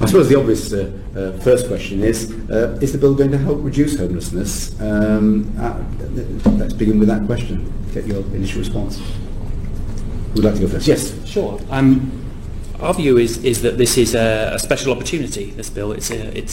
suppose the obvious first question is the bill going to help reduce homelessness? Let's begin with that question. Get your initial response. Who would like to go first? Yes. Sure. Our view is that this is a special opportunity, this bill. It's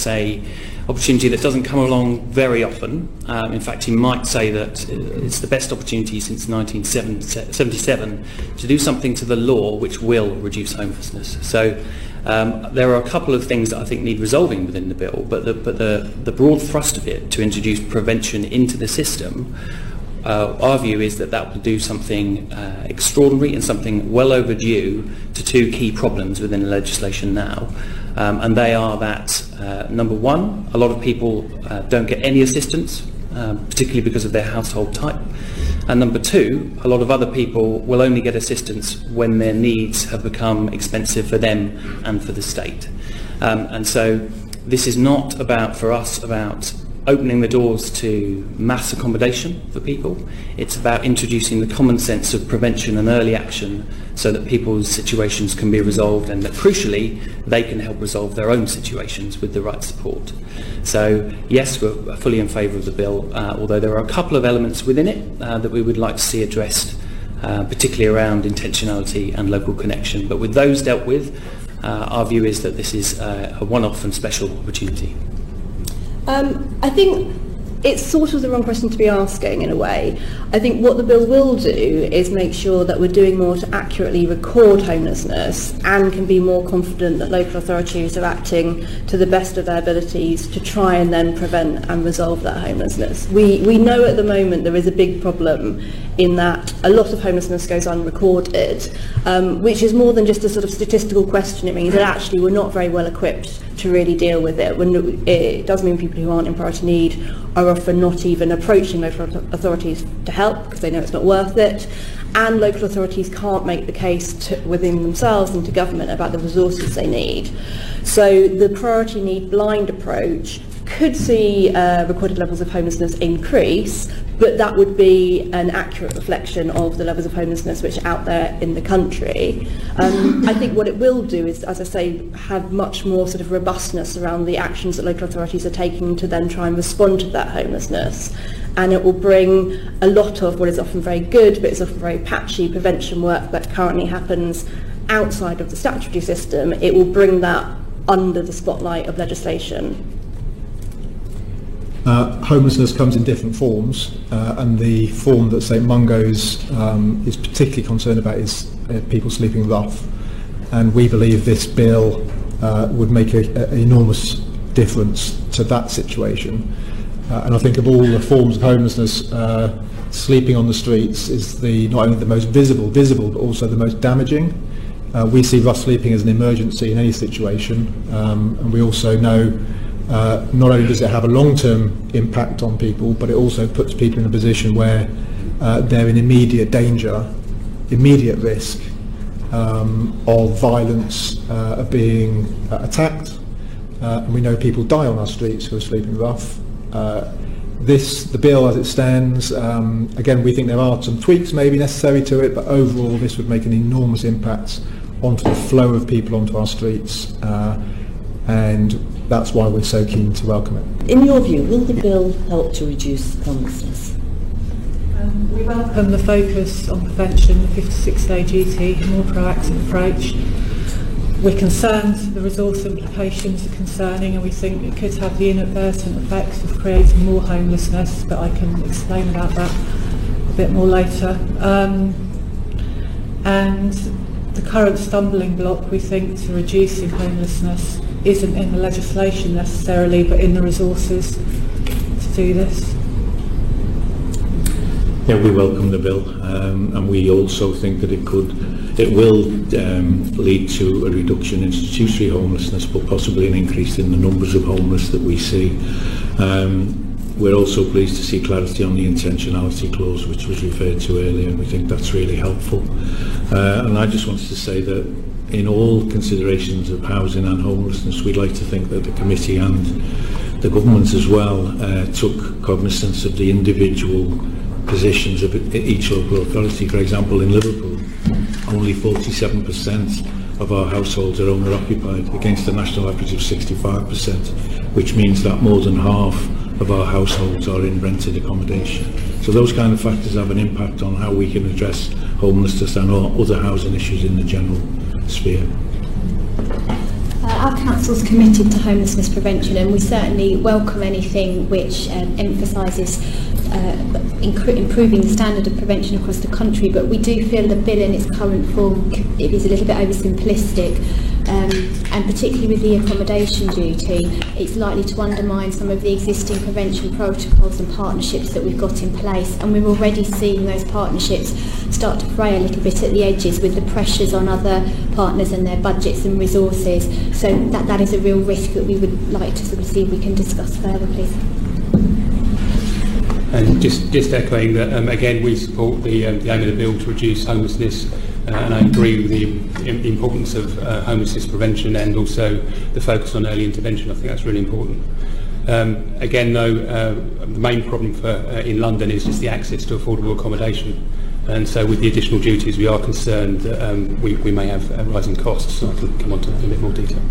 a opportunity that doesn't come along very often. In fact, you might say that it's the best opportunity since 1977 to do something to the law which will reduce homelessness. So there are a couple of things that I think need resolving within the bill, but the broad thrust of it to introduce prevention into the system, our view is that will do something extraordinary and something well overdue to two key problems within the legislation now. And they are that, number one, a lot of people don't get any assistance, particularly because of their household type. And number two, a lot of other people will only get assistance when their needs have become expensive for them and for the state. And so this is not about opening the doors to mass accommodation for people. It's about introducing the common sense of prevention and early action so that people's situations can be resolved and that, crucially, they can help resolve their own situations with the right support. So, yes, we're fully in favour of the bill, although there are a couple of elements within it that we would like to see addressed, particularly around intentionality and local connection. But with those dealt with, our view is that this is a one-off and special opportunity. I think it's sort of the wrong question to be asking in a way. I think what the bill will do is make sure that we're doing more to accurately record homelessness and can be more confident that local authorities are acting to the best of their abilities to try and then prevent and resolve that homelessness. We know at the moment there is a big problem in that a lot of homelessness goes unrecorded, which is more than just a sort of statistical question. It means that actually we're not very well equipped to really deal with it. It does mean people who aren't in priority need are often not even approaching local authorities to help because they know it's not worth it, and local authorities can't make the case within themselves and to government about the resources they need. So the priority need blind approach could see recorded levels of homelessness increase, but that would be an accurate reflection of the levels of homelessness which are out there in the country. I think what it will do is, as I say, have much more sort of robustness around the actions that local authorities are taking to then try and respond to that homelessness. And it will bring a lot of what is often very good, but it's often very patchy prevention work that currently happens outside of the statutory system. It will bring that under the spotlight of legislation. Homelessness comes in different forms, and the form that St Mungo's is particularly concerned about is people sleeping rough. And we believe this bill would make an enormous difference to that situation. And I think of all the forms of homelessness, sleeping on the streets is not only the most visible, but also the most damaging. We see rough sleeping as an emergency in any situation, and we also know not only does it have a long-term impact on people, but it also puts people in a position where they're in immediate danger, immediate risk of violence, of being attacked. And we know people die on our streets who are sleeping rough. The bill as it stands, again, we think there are some tweaks maybe necessary to it, but overall this would make an enormous impact onto the flow of people onto our streets, and that's why we're so keen to welcome it. In your view, will the bill help to reduce homelessness? We welcome the focus on prevention, the 56-day duty, a more proactive approach. We're concerned the resource implications are concerning, and we think it could have the inadvertent effects of creating more homelessness, but I can explain about that a bit more later. And the current stumbling block, we think, to reducing homelessness isn't in the legislation necessarily, but in the resources to do this. Yeah, we welcome the bill, and we also think that it will lead to a reduction in statutory homelessness, but possibly an increase in the numbers of homeless that we see. We're also pleased to see clarity on the intentionality clause, which was referred to earlier, and we think that's really helpful. And I just wanted to say that in all considerations of housing and homelessness, we'd like to think that the committee and the government as well took cognizance of the individual positions of each local authority. For example, in Liverpool, only 47% of our households are owner-occupied, against the national average of 65%, which means that more than half of our households are in rented accommodation. So those kind of factors have an impact on how we can address homelessness and other housing issues in the general sphere. Our council's committed to homelessness prevention, and we certainly welcome anything which emphasises improving the standard of prevention across the country, but we do feel the bill in its current form it is a little bit oversimplistic, and particularly with the accommodation duty, it's likely to undermine some of the existing prevention protocols and partnerships that we've got in place, and we're already seeing those partnerships start to fray a little bit at the edges with the pressures on other partners and their budgets and resources. So that is a real risk that we would like to sort of see if we can discuss further, please. And just echoing that, again, we support the aim of the bill to reduce homelessness, and I agree with the importance of homelessness prevention and also the focus on early intervention. I think that's really important. Again, though, the main problem in London is just the access to affordable accommodation, and so with the additional duties we are concerned that we may have rising costs. So I can come on to that in a bit more detail.